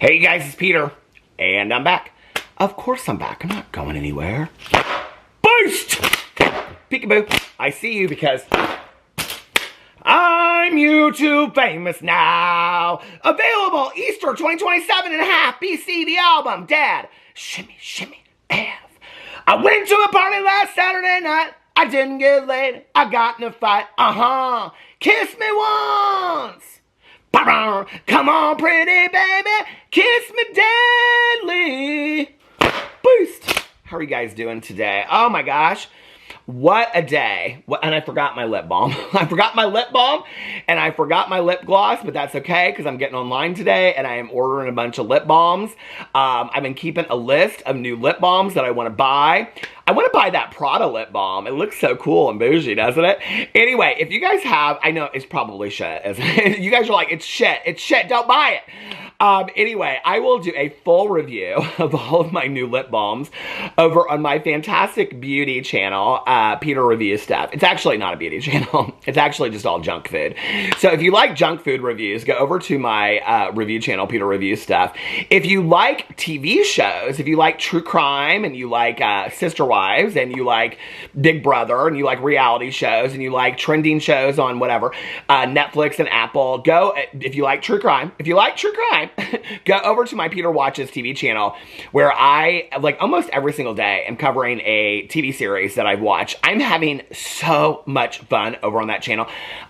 Hey guys, it's Peter, and I'm back. Of course I'm back. I'm not going anywhere. Boost! Peekaboo, I see you because I'm YouTube famous now. Available Easter 2027.5 BC, the album. Dad, shimmy, shimmy, F. I went to a party last Saturday night. I didn't get laid. I got in a fight. Kiss me once. Come on, pretty baby, kiss me deadly. Boost. How are you guys doing today? Oh my gosh, what a day. And I forgot my lip balm. I forgot my lip balm and I forgot my lip gloss, but that's okay because I'm getting online today and I am ordering a bunch of lip balms. I've been keeping a list of new lip balms that I want to buy. I want to buy that Prada lip balm. It looks so cool and bougie, doesn't it? Anyway, if you guys have, I know it's probably shit. Isn't it? You guys are like, it's shit, don't buy it. Anyway, I will do a full review of all of my new lip balms over on my fantastic beauty channel, Peter Reviews Stuff. It's actually not a beauty channel. It's actually just all junk food. So if you like junk food reviews, go over to my review channel, Peter Reviews Stuff. If you like TV shows, if you like true crime and you like Sister Wives and you like Big Brother and you like reality shows and you like trending shows on whatever, Netflix and Apple, go, if you like true crime, go over to my Peter Watches TV channel where I, like almost every single day, am covering a TV series that I've watched. I'm having so much fun over on that channel.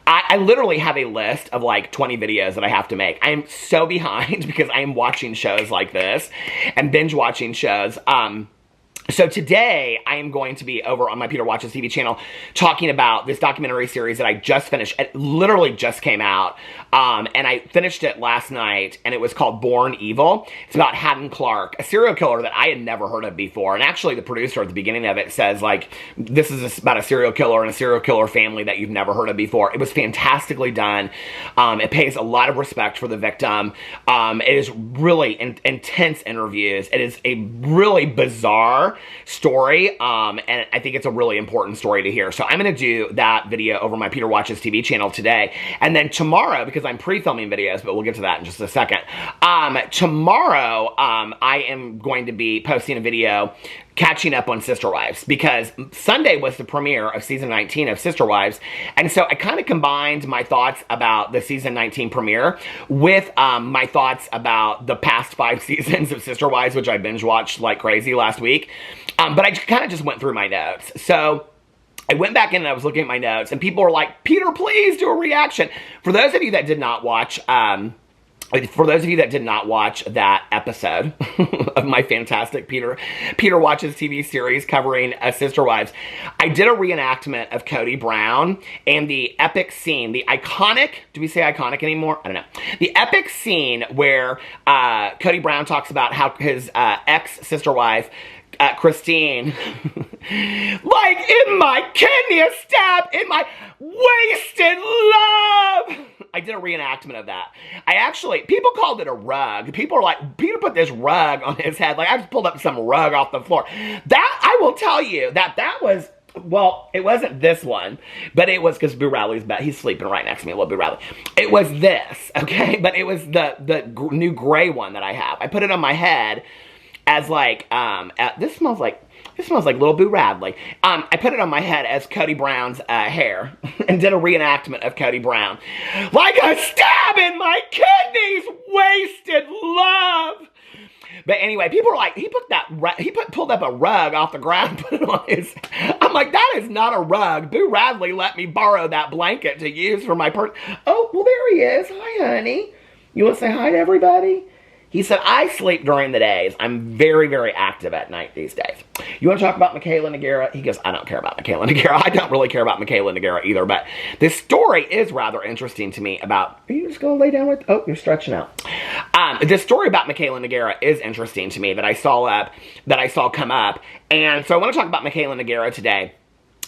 I literally have a list of like 20 videos that I have to make. I am so behind because I am watching shows like this and binge watching shows. So today, I am going to be over on my Peter Watches TV channel talking about this documentary series that I just finished. It literally just came out, and I finished it last night, and it was called Born Evil. It's about Haddon Clark, a serial killer that I had never heard of before, and actually the producer at the beginning of it says, like, this is about a serial killer and a serial killer family that you've never heard of before. It was fantastically done. It pays a lot of respect for the victim. It is really intense interviews. It is a really bizarre story, and I think it's a really important story to hear. So I'm going to do that video over my Peter Watches TV channel today, and then tomorrow, because I'm pre-filming videos, but we'll get to that in just a second, tomorrow I am going to be posting a video catching up on Sister Wives, because Sunday was the premiere of season 19 of Sister Wives, and so I kind of combined my thoughts about the season 19 premiere with my thoughts about the past 5 seasons of Sister Wives, which I binge watched like crazy last week, but I kind of just went through my notes. So I went back in and I was looking at my notes, and people were like, Peter, please do a reaction. For those of you that did not watch, that episode of my fantastic Peter Watches TV series covering Sister Wives, I did a reenactment of Kody Brown and the epic scene, the iconic, do we say iconic anymore? I don't know. The epic scene where Kody Brown talks about how his ex-sister wife, Christine, like, in my kidney, a stab in my wasted love. I did a reenactment of that. People called it a rug. People are like, Peter put this rug on his head. Like, I just pulled up some rug off the floor. That, I will tell you, that was, well, it wasn't this one, but it was, because Boo Radley's bed, he's sleeping right next to me, a little Boo Radley. It was this, okay? But it was the new gray one that I have. I put it on my head as like, this smells like little Boo Radley. I put it on my head as Kody Brown's hair and did a reenactment of Kody Brown. Like a stab in my kidneys, wasted love. But anyway, people are like, he pulled up a rug off the ground and put it on his, I'm like, that is not a rug. Boo Radley let me borrow that blanket to use for my Oh, well, there he is. Hi, honey. You want to say hi to everybody? He said, I sleep during the days. I'm very, very active at night these days. You want to talk about Mikayla Nogueira? He goes, I don't care about Mikayla Nogueira. I don't really care about Mikayla Nogueira either, but this story is rather interesting to me about, are you just going to lay down with, oh, you're stretching out. This story about Mikayla Nogueira is interesting to me that I saw come up. And so I want to talk about Mikayla Nogueira today.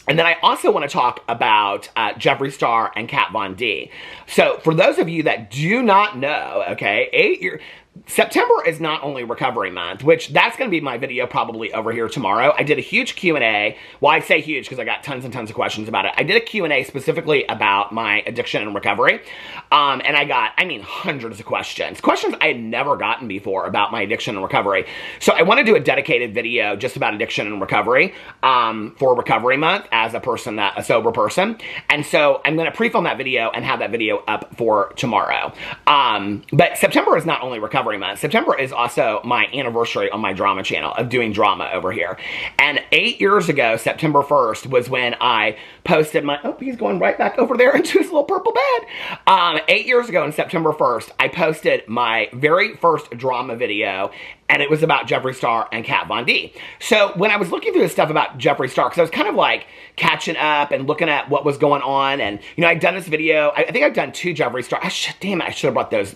And then I also want to talk about Jeffree Star and Kat Von D. So for those of you that do not know, okay, September is not only recovery month, which that's going to be my video probably over here tomorrow. I did a huge Q&A. Well, I say huge because I got tons and tons of questions about it. I did a Q&A specifically about my addiction and recovery. And I got, I mean, hundreds of questions. Questions I had never gotten before about my addiction and recovery. So I want to do a dedicated video just about addiction and recovery for recovery month as a sober person. And so I'm going to pre-film that video and have that video up for tomorrow. But September is not only recovery month. September is also my anniversary on my drama channel of doing drama over here. And 8 years ago, September 1st was when I posted my, oh, he's going right back over there into his little purple bed. 8 years ago on September 1st, I posted my very first drama video, and it was about Jeffree Star and Kat Von D. So when I was looking through the stuff about Jeffree Star, because I was kind of like catching up and looking at what was going on, and you know, I'd done this video, I think I've done 2 Jeffree Star, damn it, I should have brought those.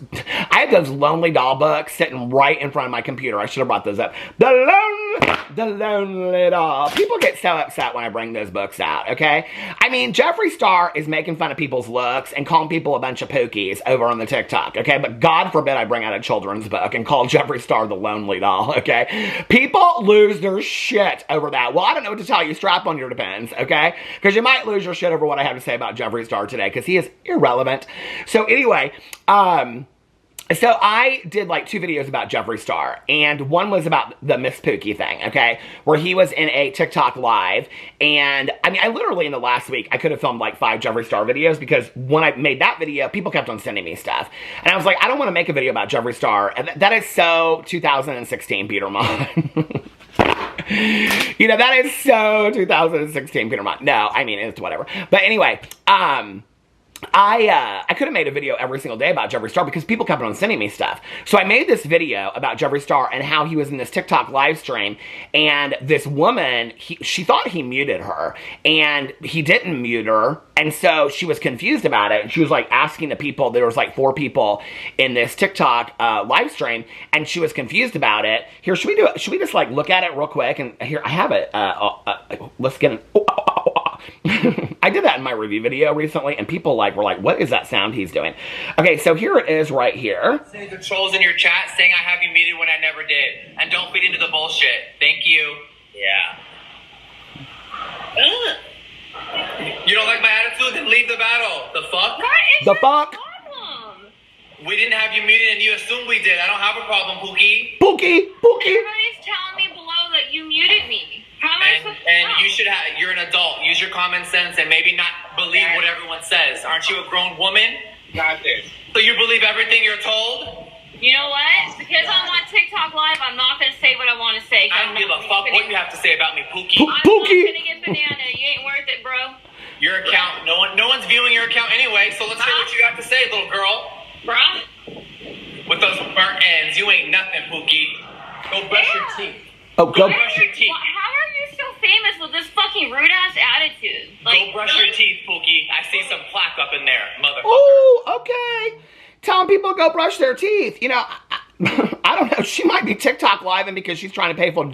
I had those Lonely Doll books sitting right in front of my computer. I should have brought those up. The Lonely Doll. People get so upset when I bring those books out, okay? I mean, Jeffree Star is making fun of people's looks and calling people a bunch of pookies over on the TikTok, okay? But God forbid I bring out a children's book and call Jeffree Star the Lonely Doll, okay? People lose their shit over that. Well, I don't know what to tell you. Strap on your depends, okay? Because you might lose your shit over what I have to say about Jeffree Star today, because he is irrelevant. So anyway, so I did like 2 videos about Jeffree Star, and one was about the Miss Pookie thing, okay? Where he was in a TikTok live, and I mean, I literally in the last week, I could have filmed like 5 Jeffree Star videos, because when I made that video, people kept on sending me stuff. And I was like, I don't want to make a video about Jeffree Star. And that is so 2016 Peter Monn. You know, that is so 2016 Peter Monn. No, I mean, it's whatever. But anyway, I could have made a video every single day about Jeffree Star because people kept on sending me stuff. So I made this video about Jeffree Star and how he was in this TikTok live stream, and this woman, she thought he muted her, and he didn't mute her, and so she was confused about it. She was like asking the people, there was like 4 people in this TikTok live stream, and she was confused about it. Here, should we just like look at it real quick? And here, I have it. Let's get it. I did that in my review video recently, and people were like, what is that sound he's doing? Okay, so here it is right here. The trolls in your chat saying I have you muted when I never did. And don't feed into the bullshit. Thank you. Yeah. You don't like my attitude? Then leave the battle. The fuck? The fuck? We didn't have you muted and you assume we did. I don't have a problem, Pookie. Pookie! Everybody's telling me below that you muted me. And you should have, you're an adult. Use your common sense and maybe not believe what everyone says. Aren't you a grown woman? Got this. So you believe everything you're told? You know what? Because I'm on TikTok Live, I'm not going to say what I want to say. I don't give a fuck what you have to say about me, Pookie. I'm not going to get banana. You ain't worth it, bro. Your account, no one's viewing your account anyway, so let's hear what you got to say, little girl. Bruh? With those burnt ends, you ain't nothing, Pookie. Go brush your teeth. Oh, go brush your teeth. How are you so famous with this fucking rude-ass attitude? Go brush your teeth, Pookie. I see some plaque up in there, motherfucker. Oh, okay. Telling people to go brush their teeth. You know, I don't know. She might be TikTok living because she's trying to pay for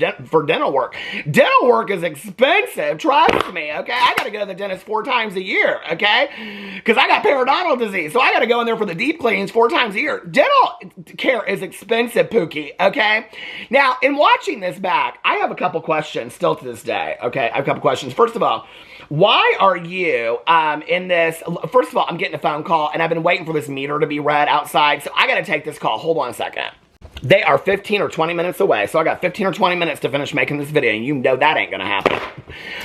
dental work. Dental work is expensive. Trust me, okay? I got to go to the dentist 4 times a year, okay? Because I got periodontal disease, so I got to go in there for the deep cleans 4 times a year. Dental care is expensive, Pookie, okay? Now, in watching this back, I have a couple questions still to this day, okay? I have a couple questions. First of all, why are you in this? First of all, I'm getting a phone call, and I've been waiting for this meter to be read outside, so I got to take this call. Hold on a second. They are 15 or 20 minutes away, so I got 15 or 20 minutes to finish making this video, and you know that ain't gonna happen.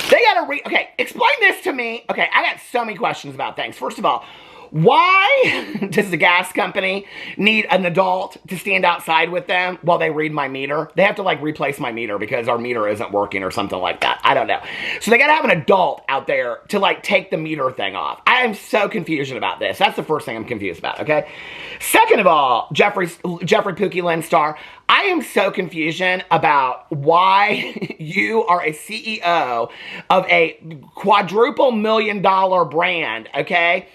They gotta okay, explain this to me. Okay, I got so many questions about things. First of all, why does the gas company need an adult to stand outside with them while they read my meter? They have to replace my meter because our meter isn't working or something like that. I don't know. So they gotta have an adult out there to take the meter thing off. I am so confused about this. That's the first thing I'm confused about, okay? Second of all, Jeffree Pookie Lynn Star, I am so confusion about why you are a CEO of a quadruple $1 million brand, okay?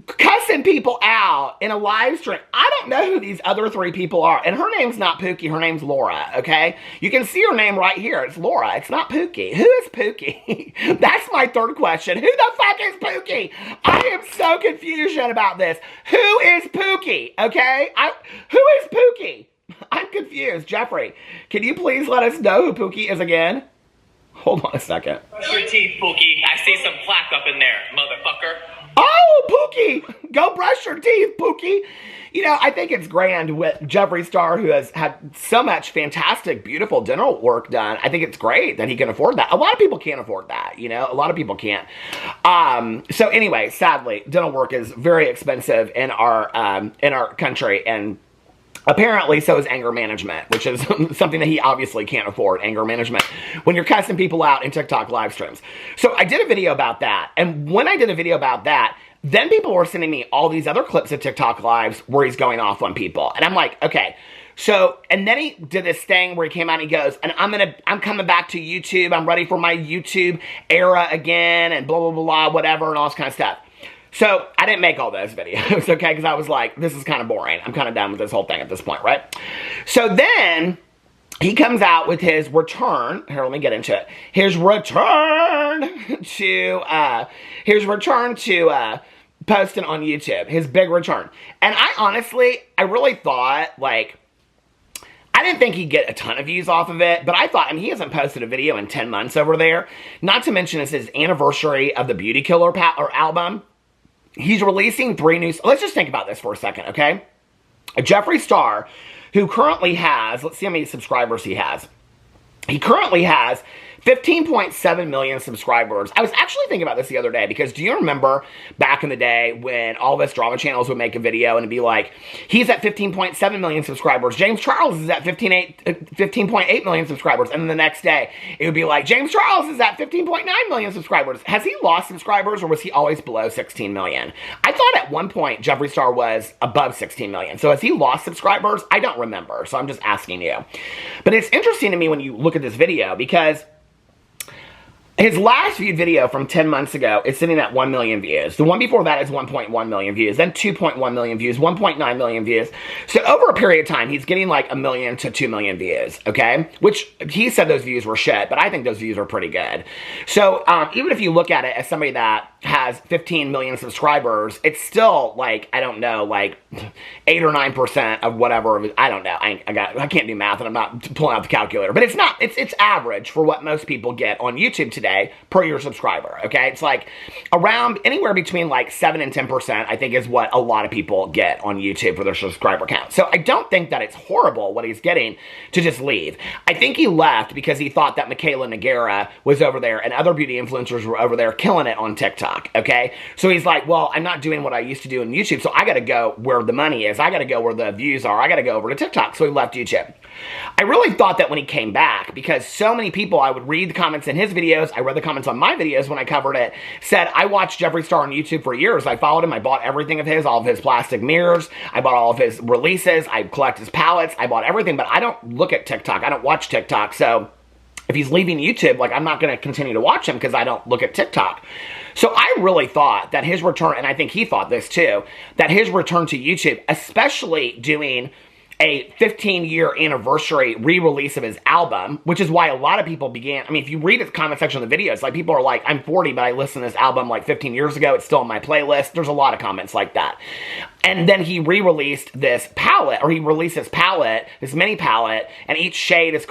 Cussing people out in a live stream. I don't know who these other 3 people are. And her name's not Pookie. Her name's Laura, okay? You can see her name right here. It's Laura. It's not Pookie. Who is Pookie? That's my third question. Who the fuck is Pookie? I am so confused about this. Who is Pookie, okay? Who is Pookie? I'm confused. Jeffree, can you please let us know who Pookie is again? Hold on a second. Brush your teeth, Pookie. I see some plaque up in there, motherfucker. Oh, Pookie! Go brush your teeth, Pookie! You know, I think it's grand with Jeffree Star, who has had so much fantastic, beautiful dental work done. I think it's great that he can afford that. A lot of people can't afford that, you know? A lot of people can't. So anyway, sadly, dental work is very expensive in our country, and apparently so is anger management, which is something that he obviously can't afford, anger management, when you're cussing people out in TikTok live streams. So I did a video about that, and when I did a video about that, then people were sending me all these other clips of TikTok lives where he's going off on people. And I'm like, okay. So, and then he did this thing where he came out and he goes, and I'm coming back to YouTube. I'm ready for my YouTube era again, and blah, blah, blah, blah, whatever, and all this kind of stuff. So, I didn't make all those videos, okay? Because I was like, this is kind of boring. I'm kind of done with this whole thing at this point, right? So then he comes out with his return. Here, let me get into it. His return to posting on YouTube. His big return. And I really thought, like, I didn't think he'd get a ton of views off of it, but I thought, I mean, he hasn't posted a video in 10 months over there. Not to mention it's his anniversary of the Beauty Killer album. He's releasing 3 new... Let's just think about this for a second, okay? Jeffree Star, who currently has... Let's see how many subscribers he has. He currently has 15.7 million subscribers. I was actually thinking about this the other day because do you remember back in the day when all of us drama channels would make a video and it'd be like, he's at 15.7 million subscribers. James Charles is at 15.8 million subscribers. And then the next day it would be like, James Charles is at 15.9 million subscribers. Has he lost subscribers or was he always below 16 million? I thought at one point Jeffree Star was above 16 million. So has he lost subscribers? I don't remember. So I'm just asking you. But it's interesting to me when you look at this video because his last viewed video from 10 months ago is sitting at 1 million views. The one before that is 1.1 million views, then 2.1 million views, 1.9 million views. So over a period of time, he's getting like 1 million to 2 million views, okay? Which he said those views were shit, but I think those views are pretty good. So even if you look at it as somebody that has 15 million subscribers, it's still like, I don't know, like 8 or 9% of whatever. I don't know. I can't do math and I'm not pulling out the calculator, but it's average for what most people get on YouTube today per your subscriber, okay? It's like around anywhere between like 7 and 10%, I think is what a lot of people get on YouTube for their subscriber count. So I don't think that it's horrible what he's getting to just leave. I think he left because he thought that Mikayla Nogueira was over there and other beauty influencers were over there killing it on TikTok, okay? So he's like, well, I'm not doing what I used to do on YouTube, so I gotta go where the money is. I gotta go where the views are. I gotta go over to TikTok. So he left YouTube. I really thought that when he came back, because so many people, I would read the comments in his videos, I read the comments on my videos when I covered it, said, I watched Jeffree Star on YouTube for years. I followed him. I bought everything of his, all of his plastic mirrors. I bought all of his releases. I collect his palettes. I bought everything, but I don't look at TikTok. I don't watch TikTok. So if he's leaving YouTube, like I'm not going to continue to watch him because I don't look at TikTok. So I really thought that his return, and I think he thought this too, that his return to YouTube, especially doing a 15-year anniversary re-release of his album, which is why a lot of people began, I mean, if you read the comment section of the videos, like people are like, I'm 40, but I listened to this album like 15 years ago. It's still on my playlist. There's a lot of comments like that. And then he re-released this palette, or he released this palette, this mini palette, and each shade is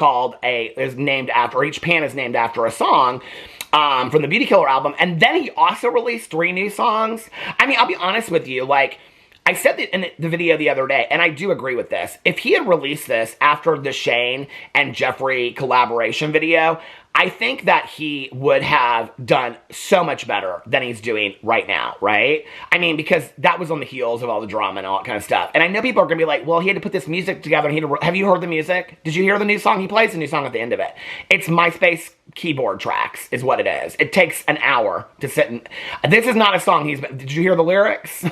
named after, or each pan is named after a song from the Beauty Killer album. And then he also released 3 new songs. I mean, I'll be honest with you, like, I said that in the video the other day, and I do agree with this. If he had released this after the Shane and Jeffree collaboration video, I think that he would have done so much better than he's doing right now, right? I mean, because that was on the heels of all the drama and all that kind of stuff. And I know people are going to be like, well, he had to put this music together. And have you heard the music? Did you hear the new song? He plays the new song at the end of it. It's MySpace keyboard tracks is what it is. It takes an hour to sit and... This is not a song did you hear the lyrics?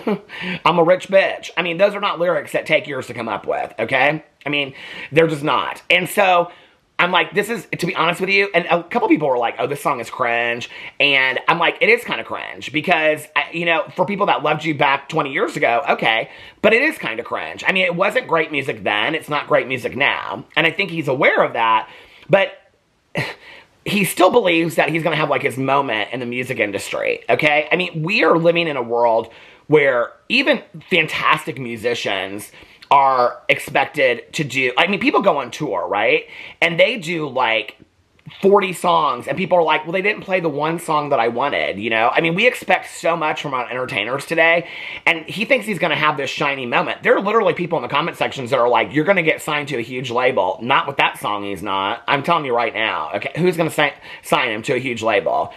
I'm a rich bitch. I mean, those are not lyrics that take years to come up with, okay? I mean, they're just not. And so... I'm like, this is, to be honest with you, and a couple people were like, oh, this song is cringe, and I'm like, it is kind of cringe, because, for people that loved you back 20 years ago, okay, but it is kind of cringe. I mean, it wasn't great music then, it's not great music now, and I think he's aware of that, but he still believes that he's going to have, like, his moment in the music industry, okay? I mean, we are living in a world where even fantastic musicians are expected to do, I mean, people go on tour, right? And they do like 40 songs, and people are like, well, they didn't play the one song that I wanted, you know? I mean, we expect so much from our entertainers today, and he thinks he's going to have this shiny moment. There are literally people in the comment sections that are like, you're going to get signed to a huge label. Not with that song, he's not. I'm telling you right now, okay? Who's going to sign him to a huge label?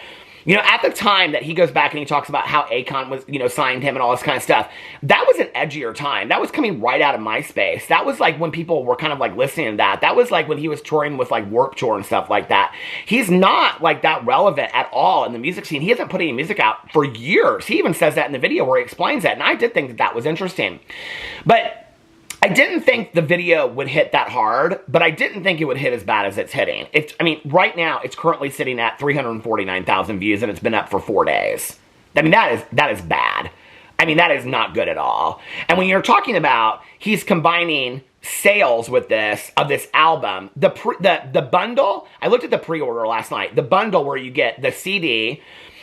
You know, at the time that he goes back and he talks about how Akon was, you know, signed him and all this kind of stuff, that was an edgier time. That was coming right out of MySpace. That was like when people were kind of like listening to that. That was like when he was touring with like Warped Tour and stuff like that. He's not like that relevant at all in the music scene. He hasn't put any music out for years. He even says that in the video where he explains that. And I did think that that was interesting. But I didn't think the video would hit that hard, but I didn't think it would hit as bad as it's hitting. I mean, right now, it's currently sitting at 349,000 views, and it's been up for 4 days. I mean, that is bad. I mean, that is not good at all. And when you're talking about he's combining sales with this, of this album, the bundle, I looked at the pre-order last night, the bundle where you get the CD,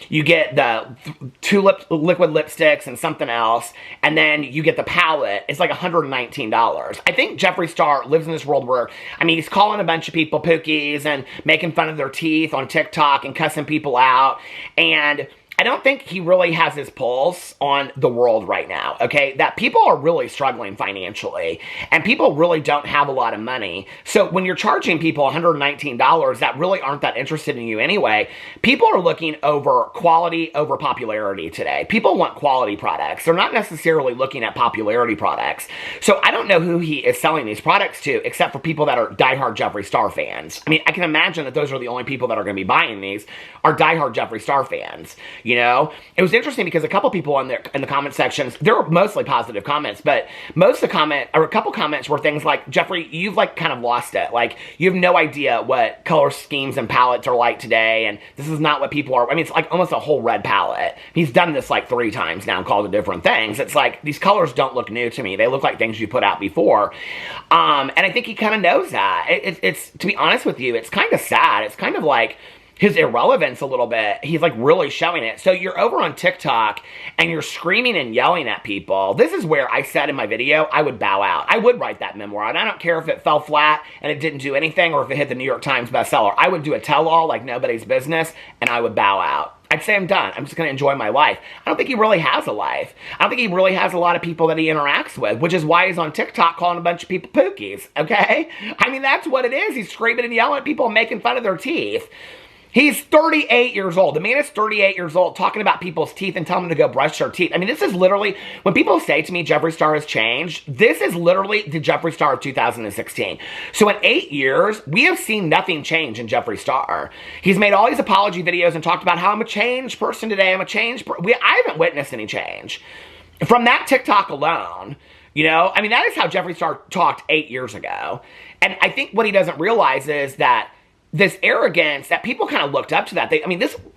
you get the 2 liquid lipsticks and something else, and then you get the palette. It's like $119. I think Jeffree Star lives in this world where, I mean, he's calling a bunch of people pookies and making fun of their teeth on TikTok and cussing people out, and I don't think he really has his pulse on the world right now, okay? That people are really struggling financially, and people really don't have a lot of money. So when you're charging people $119 that really aren't that interested in you anyway, people are looking over quality over popularity today. People want quality products. They're not necessarily looking at popularity products. So I don't know who he is selling these products to, except for people that are diehard Jeffree Star fans. I mean, I can imagine that those are the only people that are going to be buying these are diehard Jeffree Star fans. You know, it was interesting because a couple people in the comment sections, there were mostly positive comments, but most of the a couple comments were things like, Jeffree, you've like kind of lost it. Like, you have no idea what color schemes and palettes are like today, and this is not what people are. I mean, it's like almost a whole red palette. He's done this like 3 times now and called it different things. It's like, these colors don't look new to me. They look like things you put out before. And I think he kind of knows that. It's, to be honest with you, it's kind of sad. It's kind of like his irrelevance a little bit. He's like really showing it. So you're over on TikTok and you're screaming and yelling at people. This is where I said in my video, I would bow out. I would write that memoir, and I don't care if it fell flat and it didn't do anything or if it hit the New York Times bestseller. I would do a tell-all like nobody's business, and I would bow out. I'd say I'm done. I'm just going to enjoy my life. I don't think he really has a life. I don't think he really has a lot of people that he interacts with, which is why he's on TikTok calling a bunch of people pookies, okay? I mean, that's what it is. He's screaming and yelling at people and making fun of their teeth. He's 38 years old. The man is 38 years old talking about people's teeth and telling them to go brush their teeth. I mean, this is literally, when people say to me, Jeffree Star has changed, this is literally the Jeffree Star of 2016. So in 8 years, we have seen nothing change in Jeffree Star. He's made all these apology videos and talked about how I'm a changed person today. I'm a changed I haven't witnessed any change. From that TikTok alone, you know, I mean, that is how Jeffree Star talked 8 years ago. And I think what he doesn't realize is that this arrogance that people kind of looked up to that.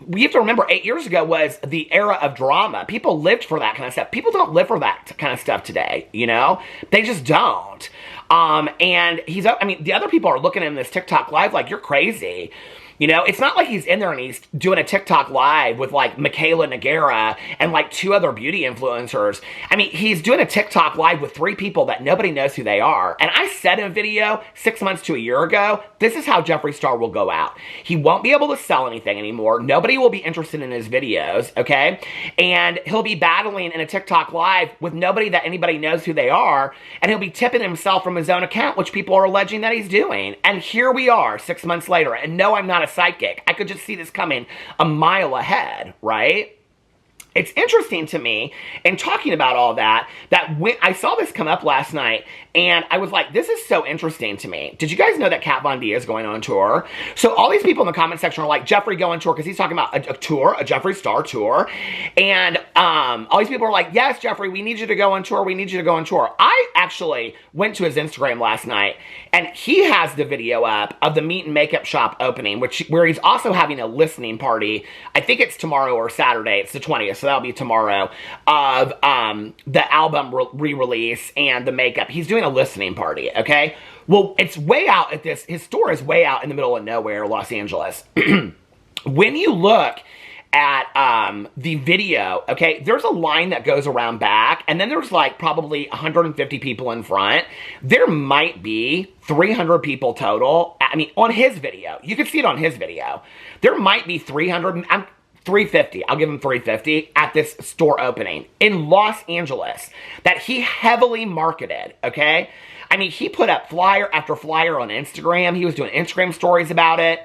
We have to remember 8 years ago was the era of drama. People lived for that kind of stuff. People don't live for that kind of stuff today, you know? They just don't. And the other people are looking at him in this TikTok live like, you're crazy. You know, it's not like he's in there and he's doing a TikTok live with like Mikayla Nogueira and like 2 other beauty influencers. I mean, he's doing a TikTok live with 3 people that nobody knows who they are. And I said in a video 6 months to a year ago, this is how Jeffree Star will go out. He won't be able to sell anything anymore. Nobody will be interested in his videos, okay? And he'll be battling in a TikTok live with nobody that anybody knows who they are. And he'll be tipping himself from his own account, which people are alleging that he's doing. And here we are 6 months later. And no, I'm not a psychic. I could just see this coming a mile ahead, right? It's interesting to me, in talking about all that when I saw this come up last night, and I was like, this is so interesting to me. Did you guys know that Kat Von D is going on tour? So all these people in the comment section are like, Jeffree go on tour, because he's talking about a tour, a Jeffree Star tour. And all these people are like, yes, Jeffree, we need you to go on tour. We need you to go on tour. I actually went to his Instagram last night, and he has the video up of the Meat and Makeup Shop opening, where he's also having a listening party. I think it's tomorrow or Saturday. It's the 20th, so that'll be tomorrow, of the album re-release and the makeup. He's doing a listening party, okay? Well, it's way out his store is way out in the middle of nowhere, Los Angeles. When you look at the video, okay, there's a line that goes around back, and then there's like probably 150 people in front. There might be 300 people total. I mean, on his video. You can see it on his video. There might be 350, I'll give him 350, at this store opening in Los Angeles that he heavily marketed, okay? I mean, he put up flyer after flyer on Instagram. He was doing Instagram stories about it.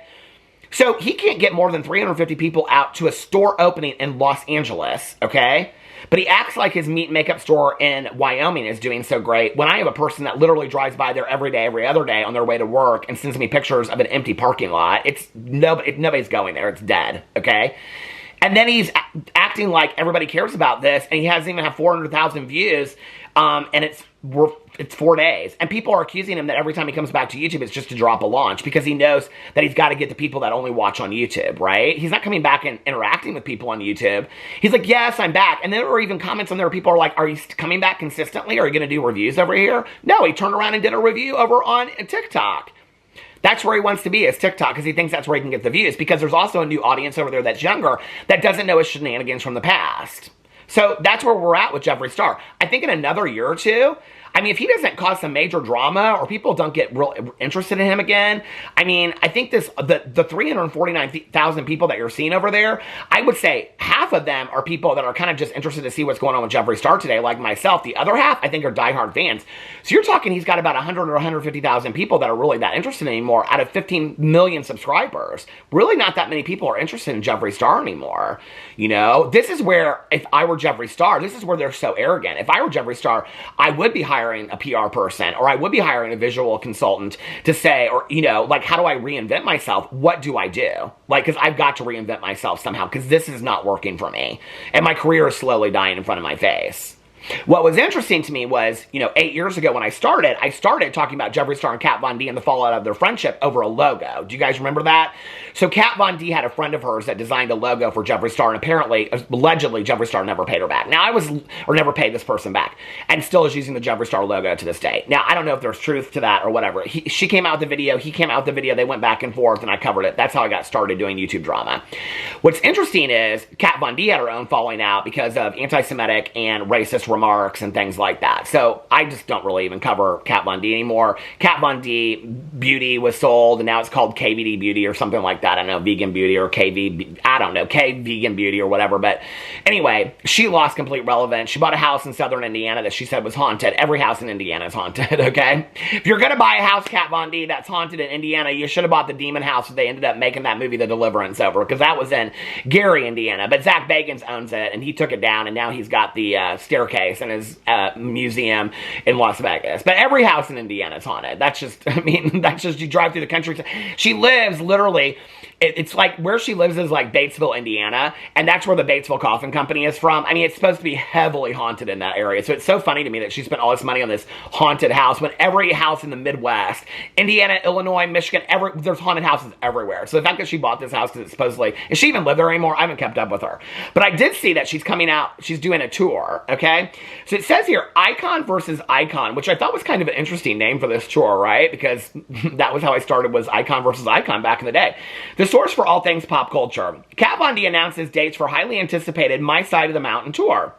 So he can't get more than 350 people out to a store opening in Los Angeles, okay? But he acts like his meat and makeup store in Wyoming is doing so great when I have a person that literally drives by there every day, every other day on their way to work and sends me pictures of an empty parking lot. Nobody's going there. It's dead, okay? And then he's acting like everybody cares about this, and he hasn't even had 400,000 views, and it's 4 days. And people are accusing him that every time he comes back to YouTube, it's just to drop a launch because he knows that he's got to get the people that only watch on YouTube, right? He's not coming back and interacting with people on YouTube. He's like, yes, I'm back. And then there were even comments on there where people are like, are you coming back consistently? Are you going to do reviews over here? No, he turned around and did a review over on TikTok. That's where he wants to be, is TikTok, because he thinks that's where he can get the views, because there's also a new audience over there that's younger that doesn't know his shenanigans from the past. So that's where we're at with Jeffree Star. I think in another year or two, I mean, if he doesn't cause some major drama or people don't get real interested in him again, I mean, I think the 349,000 people that you're seeing over there, I would say half of them are people that are kind of just interested to see what's going on with Jeffree Star today, like myself. The other half, I think, are diehard fans. So you're talking he's got about 100 or 150,000 people that are really that interested anymore out of 15 million subscribers. Really not that many people are interested in Jeffree Star anymore. You know, this is where, if I were Jeffree Star, this is where they're so arrogant. If I were Jeffree Star, I would be hiring a PR person, or I would be hiring a visual consultant to say, or, you know, like, how do I reinvent myself? What do I do? Like, because I've got to reinvent myself somehow, because this is not working for me. And my career is slowly dying in front of my face. What was interesting to me was, you know, 8 years ago when I started talking about Jeffree Star and Kat Von D and the fallout of their friendship over a logo. Do you guys remember that? So Kat Von D had a friend of hers that designed a logo for Jeffree Star, and apparently, allegedly, Jeffree Star never paid her back. Now, never paid this person back, and still is using the Jeffree Star logo to this day. Now, I don't know if there's truth to that or whatever. She came out with the video, he came out with the video, they went back and forth, and I covered it. That's how I got started doing YouTube drama. What's interesting is Kat Von D had her own falling out because of anti-Semitic and racist remarks and things like that. So I just don't really even cover Kat Von D anymore. Kat Von D Beauty was sold, and now it's called KVD Beauty or something like that. I don't know, Vegan Beauty or KV, I don't know, K Vegan Beauty or whatever. But anyway, she lost complete relevance. She bought a house in southern Indiana that she said was haunted. Every house in Indiana is haunted, okay? If you're going to buy a house, Kat Von D, that's haunted in Indiana, you should have bought the demon house that they ended up making that movie The Deliverance over, because that was in Gary, Indiana. But Zach Bagans owns it, and he took it down, and now he's got the staircase in his museum in Las Vegas. But every house in Indiana is haunted. That's just, I mean, that's just, you drive through the country. She lives literally, it's like, where she lives is like Batesville, Indiana, and that's where the Batesville Coffin Company is from. I mean, it's supposed to be heavily haunted in that area. So it's so funny to me that she spent all this money on this haunted house when every house in the Midwest, Indiana, Illinois, Michigan, there's haunted houses everywhere. So the fact that she bought this house because it's supposedly, is she even live there anymore? I haven't kept up with her. But I did see that she's coming out, she's doing a tour, okay? So it says here, Icon versus Icon, which I thought was kind of an interesting name for this tour, right? Because that was how I started, was Icon versus Icon back in the day. The source for all things pop culture. Kat Von D announces dates for highly anticipated My Side of the Mountain tour.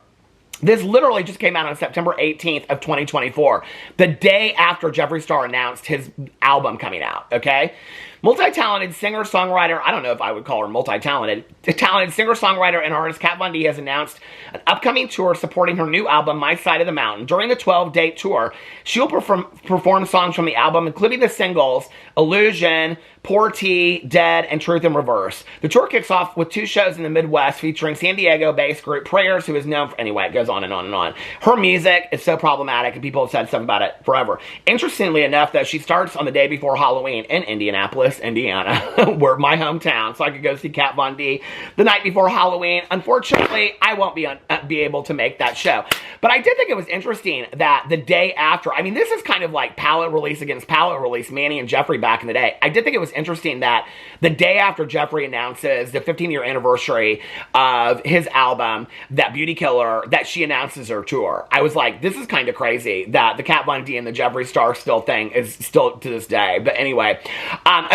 This literally just came out on September 18th of 2024, the day after Jeffree Star announced his album coming out, okay? Multi-talented singer-songwriter, I don't know if I would call her multi-talented, talented singer-songwriter and artist Kat Von D has announced an upcoming tour supporting her new album, My Side of the Mountain. During the 12-date tour, she'll perform songs from the album, including the singles Illusion, Poor T, Dead, and Truth in Reverse. The tour kicks off with 2 shows in the Midwest featuring San Diego-based group Prayers, who is known for, anyway, it goes on and on and on. Her music is so problematic, and people have said stuff about it forever. Interestingly enough, though, she starts on the day before Halloween in Indianapolis, Indiana, where my hometown, so I could go see Kat Von D the night before Halloween. Unfortunately, I won't be able to make that show. But I did think it was interesting that the day after, I mean, this is kind of like palette release against palette release, Manny and Jeffree back in the day. I did think it was interesting that the day after Jeffree announces the 15-year anniversary of his album, That Beauty Killer, that she announces her tour. I was like, this is kind of crazy that the Kat Von D and the Jeffree Star still thing is still to this day. But anyway,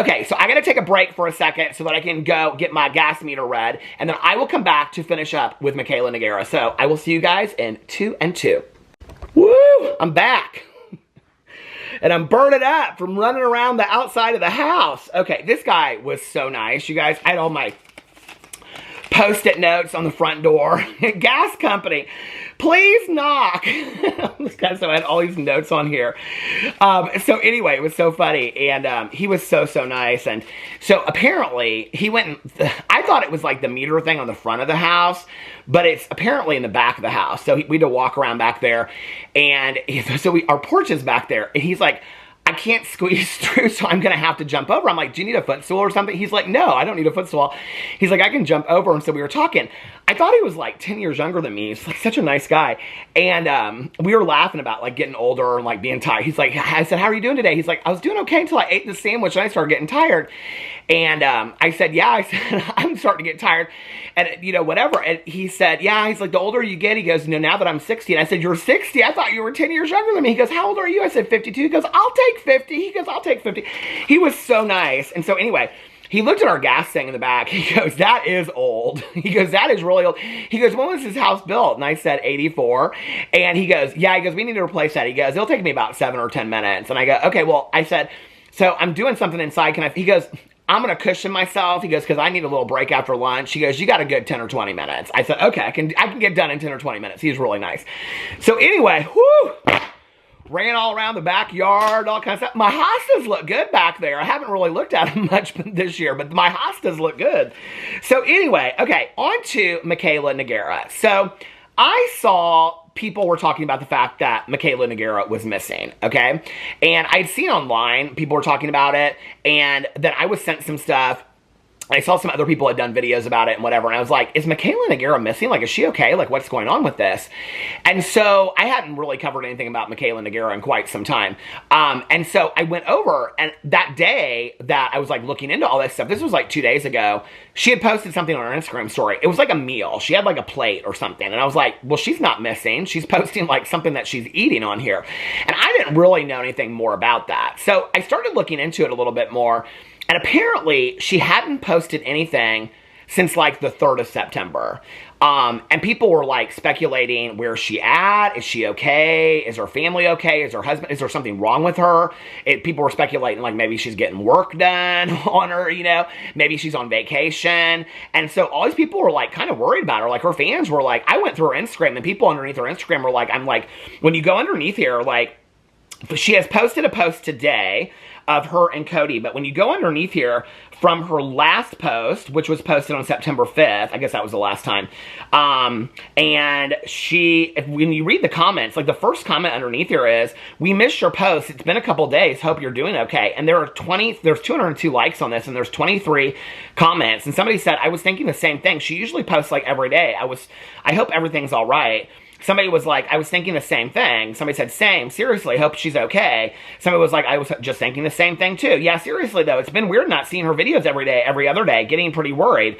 Okay, so I gotta take a break for a second so that I can go get my gas meter read, and then I will come back to finish up with Mikayla Nogueira. So I will see you guys in 2 and 2. Woo! I'm back. And I'm burning up from running around the outside of the house. Okay, this guy was so nice, you guys. I had all my Post-it notes on the front door. Gas company, please knock. This guy, so I had all these notes on here. So anyway, it was so funny. And he was so nice. And so apparently he went, I thought it was like the meter thing on the front of the house, but it's apparently in the back of the house. So we had to walk around back there. And so our porch is back there. And he's like, I can't squeeze through, so I'm going to have to jump over. I'm like, do you need a footstool or something? He's like, no, I don't need a footstool. He's like, I can jump over. And so we were talking. I thought he was like 10 years younger than me. He's like such a nice guy. And we were laughing about like getting older and like being tired. He's like, I said, how are you doing today? He's like, I was doing okay until I ate the sandwich and I started getting tired. And I said, yeah, I said, I'm starting to get tired. And, you know, whatever. And he said, yeah, he's like, the older you get, he goes, you know, now that I'm 60. And I said, you're 60? I thought you were 10 years younger than me. He goes, how old are you? I said, 52. He goes, I'll take 50. He goes, I'll take 50. He was so nice. And so anyway, he looked at our gas thing in the back. He goes, that is old. He goes, that is really old. He goes, when was this house built? And I said, 84. And he goes, yeah, he goes, we need to replace that. He goes, it'll take me about 7 or 10 minutes. And I go, okay, well, I said, so I'm doing something inside. He goes, I'm going to cushion myself. He goes, because I need a little break after lunch. He goes, you got a good 10 or 20 minutes. I said, okay, I can get done in 10 or 20 minutes. He's really nice. So anyway, whoo, ran all around the backyard, all kinds of stuff. My hostas look good back there. I haven't really looked at them much this year, but my hostas look good. So anyway, okay, on to Mikayla Nogueira. So I saw people were talking about the fact that Mikayla Nogueira was missing, okay? And I'd seen online, people were talking about it, and then I was sent some stuff. I saw some other people had done videos about it and whatever, and I was like, is Mikayla Nogueira missing? Like, is she okay? Like, what's going on with this? And so I hadn't really covered anything about Mikayla Nogueira in quite some time. And so I went over, and that day that I was like looking into all this stuff, this was like 2 days ago, she had posted something on her Instagram story. It was like a meal. She had like a plate or something. And I was like, well, she's not missing. She's posting like something that she's eating on here. And I didn't really know anything more about that. So I started looking into it a little bit more. And apparently, she hadn't posted anything since like the 3rd of September. And people were like speculating, where's she at? Is she okay? Is her family okay? Is her husband, is there something wrong with her? People were speculating like maybe she's getting work done on her, you know, maybe she's on vacation. And so all these people were like kind of worried about her. Like her fans were like, I went through her Instagram and people underneath her Instagram were like, I'm like, when you go underneath here, like she has posted a post today of her and Cody, but when you go underneath here from her last post, which was posted on September 5th, I guess that was the last time, and when you read the comments, like the first comment underneath here is, we missed your post, it's been a couple days, hope you're doing okay, and there's 202 likes on this, and there's 23 comments, and somebody said, I was thinking the same thing, she usually posts like every day, I hope everything's alright. Somebody was like, I was thinking the same thing. Somebody said, same. Seriously, hope she's okay. Somebody was like, I was just thinking the same thing too. Yeah, seriously though, it's been weird not seeing her videos every other day, getting pretty worried.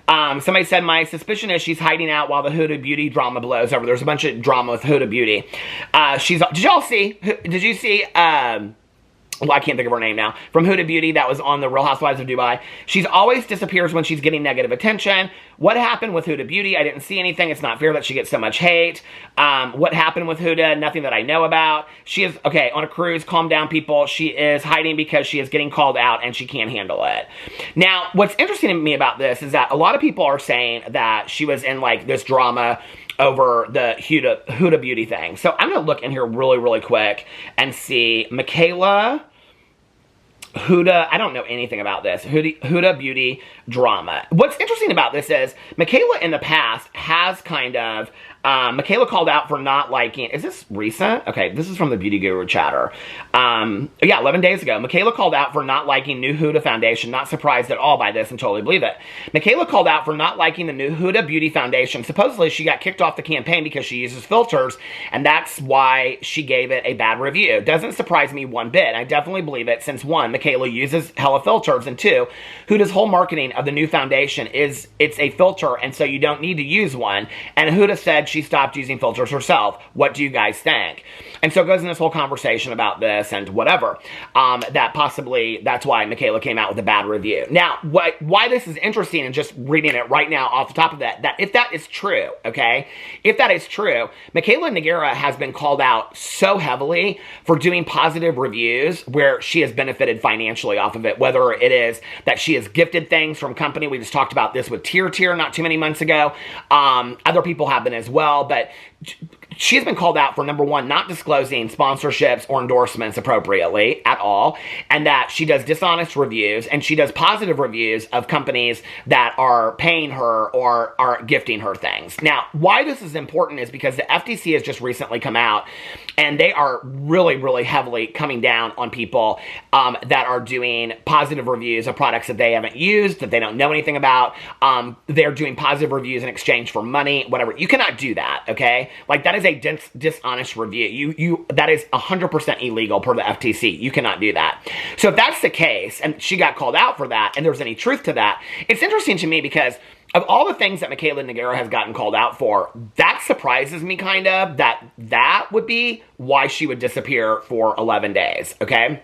Somebody said, my suspicion is she's hiding out while the Huda Beauty drama blows over. There's a bunch of drama with Huda Beauty. Did you see, well, I can't think of her name now, from Huda Beauty that was on the Real Housewives of Dubai. She's always disappears when she's getting negative attention. What happened with Huda Beauty? I didn't see anything. It's not fair that she gets so much hate. What happened with Huda? Nothing that I know about. She is, okay, on a cruise, calm down people. She is hiding because she is getting called out and she can't handle it. Now, what's interesting to me about this is that a lot of people are saying that she was in like this drama over the Huda Beauty thing. So I'm going to look in here really quick and see Michaela, Huda, I don't know anything about this. Huda Beauty drama. What's interesting about this is Michaela in the past has kind of, Michaela called out for not liking, is this recent? Okay, this is from the Beauty Guru Chatter. Yeah, 11 days ago. Michaela called out for not liking new Huda foundation. Not surprised at all by this and totally believe it. Michaela called out for not liking the new Huda Beauty foundation. Supposedly she got kicked off the campaign because she uses filters and that's why she gave it a bad review. Doesn't surprise me one bit. I definitely believe it since one, Michaela uses hella filters, and two, Huda's whole marketing of the new foundation is it's a filter and so you don't need to use one. And Huda said she stopped using filters herself. What do you guys think? And so it goes in this whole conversation about this and whatever, that possibly that's why Michaela came out with a bad review. Now, why this is interesting, and just reading it right now off the top of that if that is true, okay? If that is true, Mikayla Nogueira has been called out so heavily for doing positive reviews where she has benefited financially off of it, whether it is that she has gifted things from company. We just talked about this with Tier not too many months ago. Other people have been as well, but she has been called out for, number one, not disclosing sponsorships or endorsements appropriately at all, and that she does dishonest reviews, and she does positive reviews of companies that are paying her or are gifting her things. Now, why this is important is because the FTC has just recently come out, and they are really, really heavily coming down on people that are doing positive reviews of products that they haven't used, that they don't know anything about. They're doing positive reviews in exchange for money, whatever. You cannot do that, okay? Like, that is a dishonest review. That is 100% illegal per the FTC. You cannot do that. So if that's the case, and she got called out for that, and there's any truth to that, it's interesting to me because of all the things that Mikayla Nogueira has gotten called out for, that surprises me kind of, that would be why she would disappear for 11 days, okay?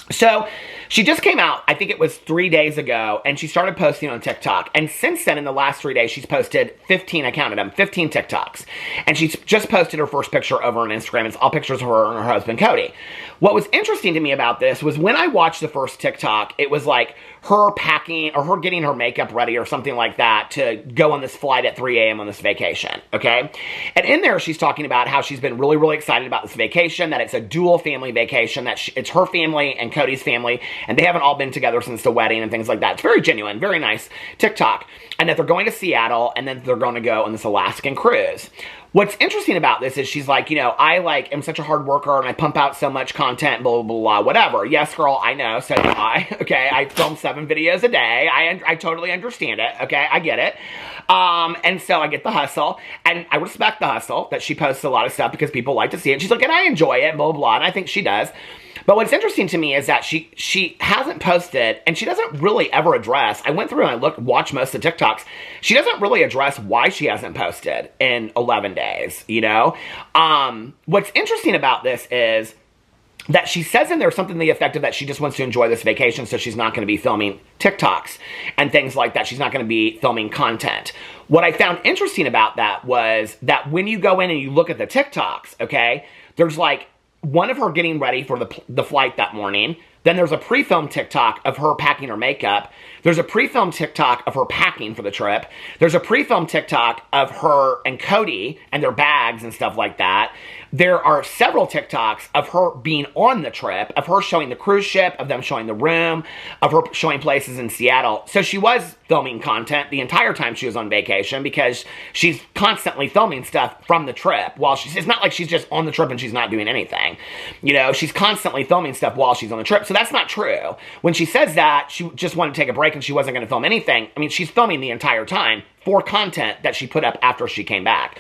So she just came out, I think it was 3 days ago, and she started posting on TikTok. And since then, in the last 3 days, she's posted 15, I counted them, 15 TikToks. And she's just posted her first picture over on Instagram. It's all pictures of her and her husband, Cody. What was interesting to me about this was when I watched the first TikTok, it was like her packing or her getting her makeup ready or something like that to go on this flight at 3 a.m. on this vacation, okay? And in there, she's talking about how she's been really, really excited about this vacation, that it's a dual family vacation, that it's her family and Cody's family, and they haven't all been together since the wedding and things like that. It's very genuine, very nice TikTok. And that they're going to Seattle, and then they're going to go on this Alaskan cruise. What's interesting about this is she's like, I am such a hard worker and I pump out so much content, blah, blah, blah, whatever. Yes, girl, I know, so do I. Okay, I film 7 videos a day. I totally understand it, okay? I get it. And so I get the hustle, and I respect the hustle that she posts a lot of stuff because people like to see it. She's like, and I enjoy it, blah, blah, blah, and I think she does. But what's interesting to me is that she hasn't posted, and she doesn't really ever address. I went through and I watched most of the TikToks. She doesn't really address why she hasn't posted in 11 days, What's interesting about this is that she says in there something to the effect of that she just wants to enjoy this vacation, so she's not going to be filming TikToks and things like that. She's not going to be filming content. What I found interesting about that was that when you go in and you look at the TikToks, okay, there's like one of her getting ready for the flight that morning. Then there's a pre-filmed TikTok of her packing her makeup. There's a pre-filmed TikTok of her packing for the trip. There's a pre-filmed TikTok of her and Cody and their bags and stuff like that. There are several TikToks of her being on the trip, of her showing the cruise ship, of them showing the room, of her showing places in Seattle. So she was filming content the entire time she was on vacation because she's constantly filming stuff from the trip. It's not like she's just on the trip and she's not doing anything. She's constantly filming stuff while she's on the trip. So that's not true. When she says that, she just wanted to take a break and she wasn't going to film anything. I mean, she's filming the entire time for content that she put up after she came back.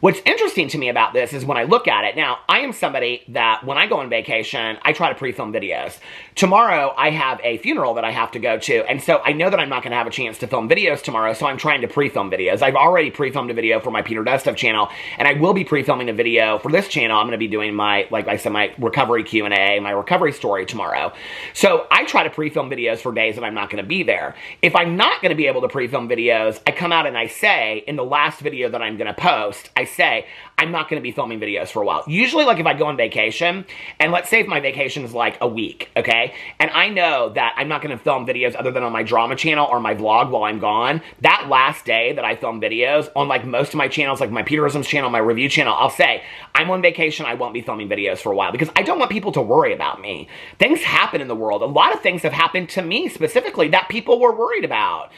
What's interesting to me about this is when I look at it, now, I am somebody that when I go on vacation, I try to pre-film videos. Tomorrow, I have a funeral that I have to go to, and so I know that I'm not going to have a chance to film videos tomorrow, so I'm trying to pre-film videos. I've already pre-filmed a video for my Peter Does Stuff channel, and I will be pre-filming a video for this channel. I'm going to be doing my, like I said, my recovery Q&A, my recovery story tomorrow. So I try to pre-film videos for days that I'm not going to be there. If I'm not going to be able to pre-film videos, I come out and I say, in the last video that I'm going to post, I say, I'm not going to be filming videos for a while. Usually, like if I go on vacation, and let's say if my vacation is like a week, okay? And I know that I'm not going to film videos other than on my drama channel or my vlog while I'm gone. That last day that I film videos on like most of my channels, like my Peterisms channel, my review channel, I'll say, I'm on vacation, I won't be filming videos for a while because I don't want people to worry about me. Things happen in the world. A lot of things have happened to me specifically that people were worried about.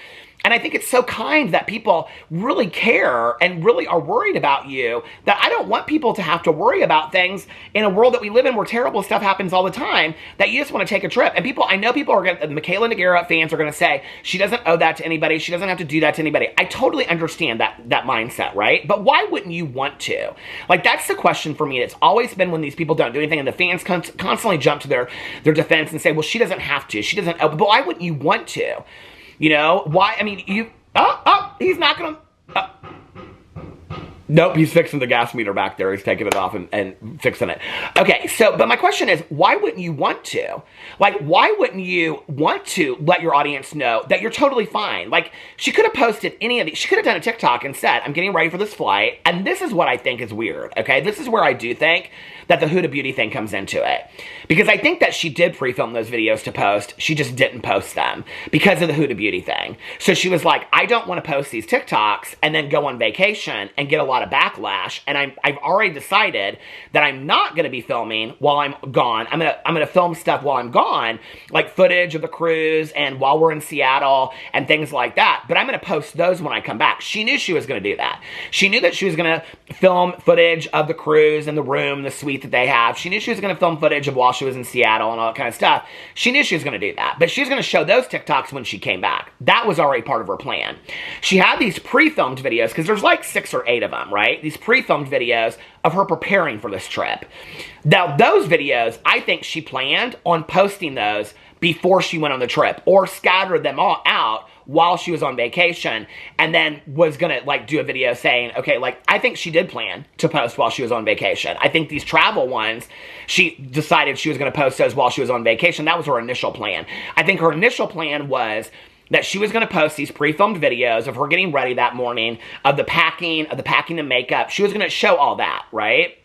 And I think it's so kind that people really care and really are worried about you, that I don't want people to have to worry about things in a world that we live in where terrible stuff happens all the time, that you just want to take a trip. And I know people are going to, Mikayla Nogueira fans are going to say, she doesn't owe that to anybody, she doesn't have to do that to anybody. I totally understand that mindset, right? But why wouldn't you want to? Like, that's the question for me. It's always been when these people don't do anything and the fans constantly jump to their defense and say, well, she doesn't have to, she doesn't owe, but why wouldn't you want to? Why? I mean, he's not going to... Nope, he's fixing the gas meter back there. He's taking it off and fixing it. Okay, so, but my question is, why wouldn't you want to? Like, why wouldn't you want to let your audience know that you're totally fine? Like, she could have posted any of these. She could have done a TikTok and said, I'm getting ready for this flight. And this is what I think is weird, okay? This is where I do think that the Huda Beauty thing comes into it. Because I think that she did pre-film those videos to post. She just didn't post them because of the Huda Beauty thing. So she was like, I don't want to post these TikToks and then go on vacation and get a lot of backlash. And I've already decided that I'm not going to be filming while I'm gone. I'm gonna film stuff while I'm gone, like footage of the cruise and while we're in Seattle and things like that. But I'm going to post those when I come back. She knew she was going to do that. She knew that she was going to film footage of the cruise and the room, the suite that they have. She knew she was going to film footage of while she was in Seattle and all that kind of stuff. She knew she was going to do that. But she was going to show those TikToks when she came back. That was already part of her plan. She had these pre-filmed videos, because there's like 6 or 8 of them, right? These pre-filmed videos of her preparing for this trip. Now, those videos, I think she planned on posting those before she went on the trip, or scattered them all out while she was on vacation, and then was gonna like do a video saying, okay, like, I think she did plan to post while she was on vacation. I think these travel ones, she decided she was gonna post those while she was on vacation. That was her initial plan. I think her initial plan was that she was going to post these pre-filmed videos of her getting ready that morning, of the packing, the makeup. She was going to show all that, right?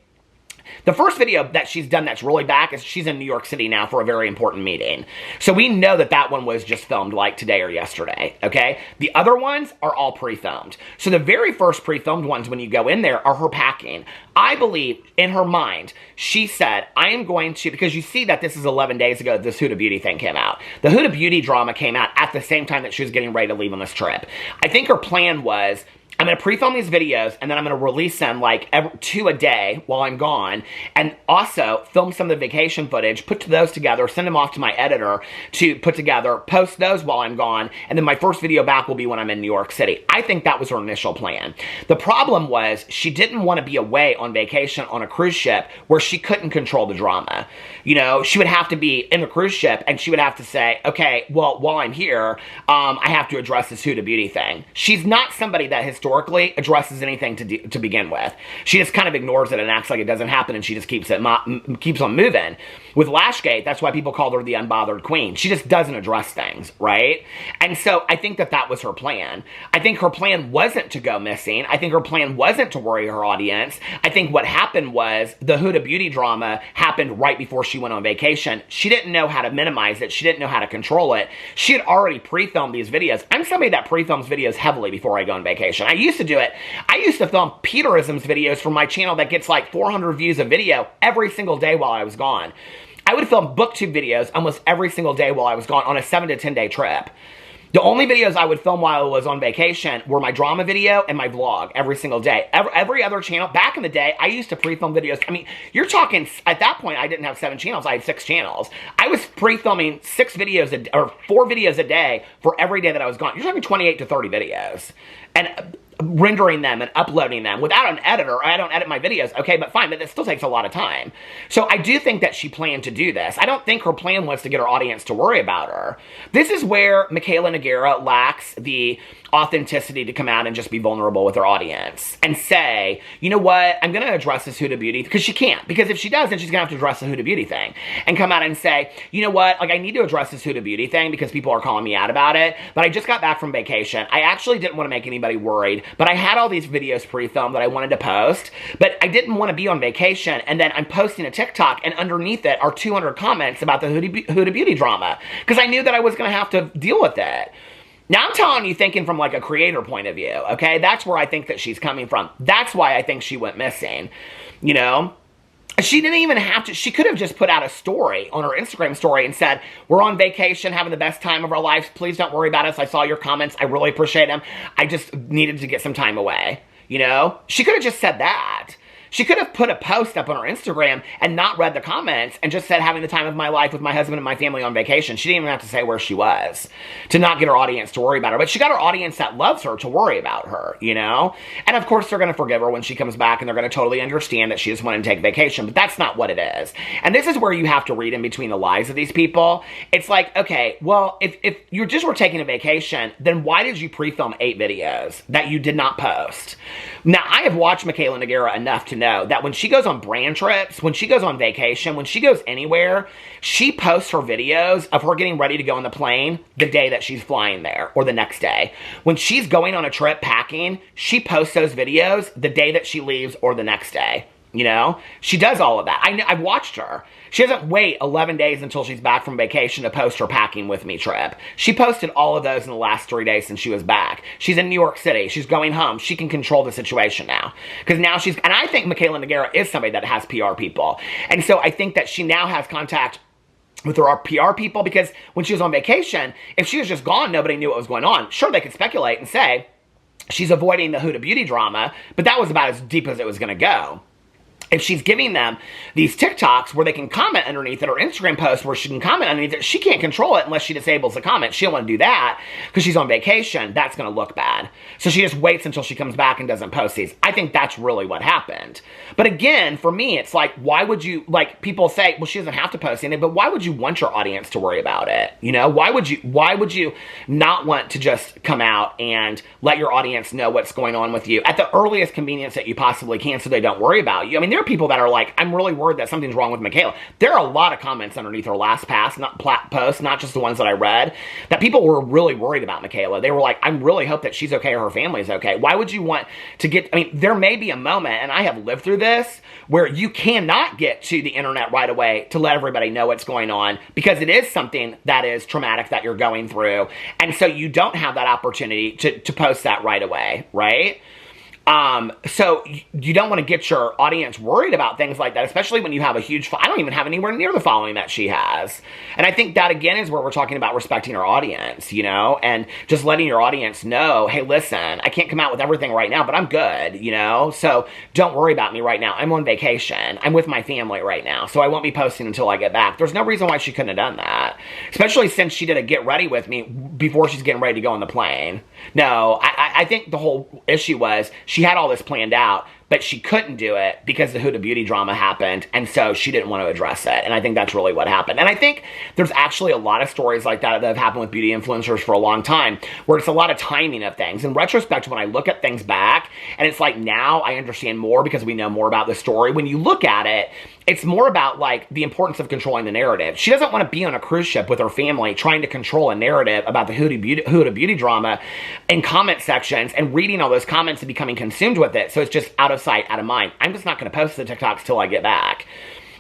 The first video that she's done that's really back is she's in New York City now for a very important meeting. So we know that that one was just filmed like today or yesterday, okay? The other ones are all pre-filmed. So the very first pre-filmed ones when you go in there are her packing. I believe in her mind, she said, I am going to, because you see that this is 11 days ago this Huda Beauty thing came out. The Huda Beauty drama came out at the same time that she was getting ready to leave on this trip. I think her plan was, I'm going to pre-film these videos, and then I'm going to release them like 2 a day while I'm gone, and also film some of the vacation footage, put those together, send them off to my editor to put together, post those while I'm gone, and then my first video back will be when I'm in New York City. I think that was her initial plan. The problem was she didn't want to be away on vacation on a cruise ship where she couldn't control the drama. You know, she would have to be in the cruise ship, and she would have to say, okay, well, while I'm here, I have to address this Huda Beauty thing. She's not somebody that historically addresses anything to begin with. She just kind of ignores it and acts like it doesn't happen, and she just keeps on moving. With Lashgate, that's why people called her the unbothered queen. She just doesn't address things, right? And so I think that was her plan. I think her plan wasn't to go missing. I think her plan wasn't to worry her audience. I think what happened was the Huda Beauty drama happened right before she went on vacation. She didn't know how to minimize it. She didn't know how to control it. She had already pre-filmed these videos. I'm somebody that pre-films videos heavily before I go on vacation. I used to do it. I used to film Peterisms videos from my channel that gets like 400 views a video every single day while I was gone. I would film booktube videos almost every single day while I was gone on a 7 to 10 day trip. The only videos I would film while I was on vacation were my drama video and my vlog every single day. Every other channel, back in the day, I used to pre-film videos. I mean, you're talking, at that point, I didn't have 7 channels, I had 6 channels. I was pre-filming 6 videos, or 4 videos a day for every day that I was gone. You're talking 28 to 30 videos. And rendering them and uploading them without an editor. I don't edit my videos, okay, but fine, but it still takes a lot of time. So I do think that she planned to do this. I don't think her plan was to get her audience to worry about her. This is where Mikayla Nogueira lacks the authenticity to come out and just be vulnerable with her audience and say, you know what, I'm going to address this Huda Beauty, because she can't. Because if she does, then she's going to have to address the Huda Beauty thing and come out and say, you know what, like, I need to address this Huda Beauty thing because people are calling me out about it, but I just got back from vacation. I actually didn't want to make anybody worried, but I had all these videos pre-filmed that I wanted to post, but I didn't want to be on vacation, and then I'm posting a TikTok, and underneath it are 200 comments about the Huda Beauty drama, because I knew that I was going to have to deal with it. Now, I'm telling you, thinking from like a creator point of view, okay? That's where I think that she's coming from. That's why I think she went missing, you know? She didn't even have to, she could have just put out a story on her Instagram story and said, we're on vacation, having the best time of our lives. Please don't worry about us. I saw your comments. I really appreciate them. I just needed to get some time away, you know? She could have just said that. She could have put a post up on her Instagram and not read the comments and just said, having the time of my life with my husband and my family on vacation. She didn't even have to say where she was to not get her audience to worry about her. But she got her audience that loves her to worry about her, you know? And of course, they're going to forgive her when she comes back, and they're going to totally understand that she just wanted to take vacation. But that's not what it is. And this is where you have to read in between the lies of these people. It's like, okay, well, if you just were taking a vacation, then why did you pre-film 8 videos that you did not post? Now, I have watched Mikayla Nogueira enough to know that when she goes on brand trips, when she goes on vacation, when she goes anywhere, she posts her videos of her getting ready to go on the plane the day that she's flying there or the next day. When she's going on a trip packing, she posts those videos the day that she leaves or the next day. You know, she does all of that. I've watched her. She doesn't wait 11 days until she's back from vacation to post her packing with me trip. She posted all of those in the last 3 days since she was back. She's in New York City. She's going home. She can control the situation now. Because now and I think Mikayla Nogueira is somebody that has PR people. And so I think that she now has contact with her PR people, because when she was on vacation, if she was just gone, nobody knew what was going on. Sure, they could speculate and say she's avoiding the Huda beauty drama, but that was about as deep as it was going to go. If she's giving them these TikToks where they can comment underneath it, or Instagram posts where she can comment underneath it, she can't control it unless she disables the comment. She don't want to do that because she's on vacation. That's going to look bad. So she just waits until she comes back and doesn't post these. I think that's really what happened. But again, for me, it's like, why would you, like, people say, well, she doesn't have to post anything, but why would you want your audience to worry about it? You know, why would you not want to just come out and let your audience know what's going on with you at the earliest convenience that you possibly can so they don't worry about you? I mean, there are people that are like, I'm really worried that something's wrong with Michaela. There are a lot of comments underneath her last post, not just the ones that I read, that people were really worried about Michaela. They were like, I really hope that she's okay or her family's okay. Why would you want to get, I mean, there may be a moment, and I have lived through this, where you cannot get to the internet right away to let everybody know what's going on, because it is something that is traumatic that you're going through. And so you don't have that opportunity to post that right away, right? So you don't want to get your audience worried about things like that, especially when you have a huge, I don't even have anywhere near the following that she has. And I think that, again, is where we're talking about respecting our audience, you know, and just letting your audience know, hey, listen, I can't come out with everything right now, but I'm good, you know, so don't worry about me right now. I'm on vacation. I'm with my family right now, so I won't be posting until I get back. There's no reason why she couldn't have done that, especially since she did a get ready with me before she's getting ready to go on the plane. No, I think the whole issue was she had all this planned out, but she couldn't do it because the Huda beauty drama happened, and so she didn't want to address it. And I think that's really what happened. And I think there's actually a lot of stories like that that have happened with beauty influencers for a long time, where it's a lot of timing of things. In retrospect, when I look at things back, and it's like, now I understand more because we know more about the story. When you look at it, it's more about, like, the importance of controlling the narrative. She doesn't want to be on a cruise ship with her family trying to control a narrative about the Huda beauty drama in comment sections and reading all those comments and becoming consumed with it. So it's just out of sight, out of mind. I'm just not going to post the TikToks till I get back.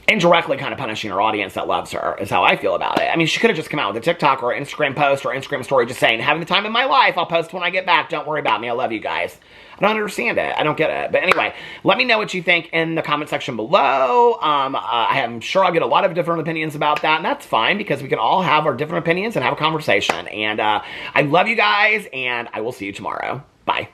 Indirectly kind of punishing her audience that loves her is how I feel about it. I mean, she could have just come out with a TikTok or an Instagram post or Instagram story just saying, having the time of my life, I'll post when I get back, don't worry about me, I love you guys. I don't understand it. I don't get it. But anyway, let me know what you think in the comment section below. I am sure I'll get a lot of different opinions about that, and that's fine, because we can all have our different opinions and have a conversation. And I love you guys, and I will see you tomorrow. Bye.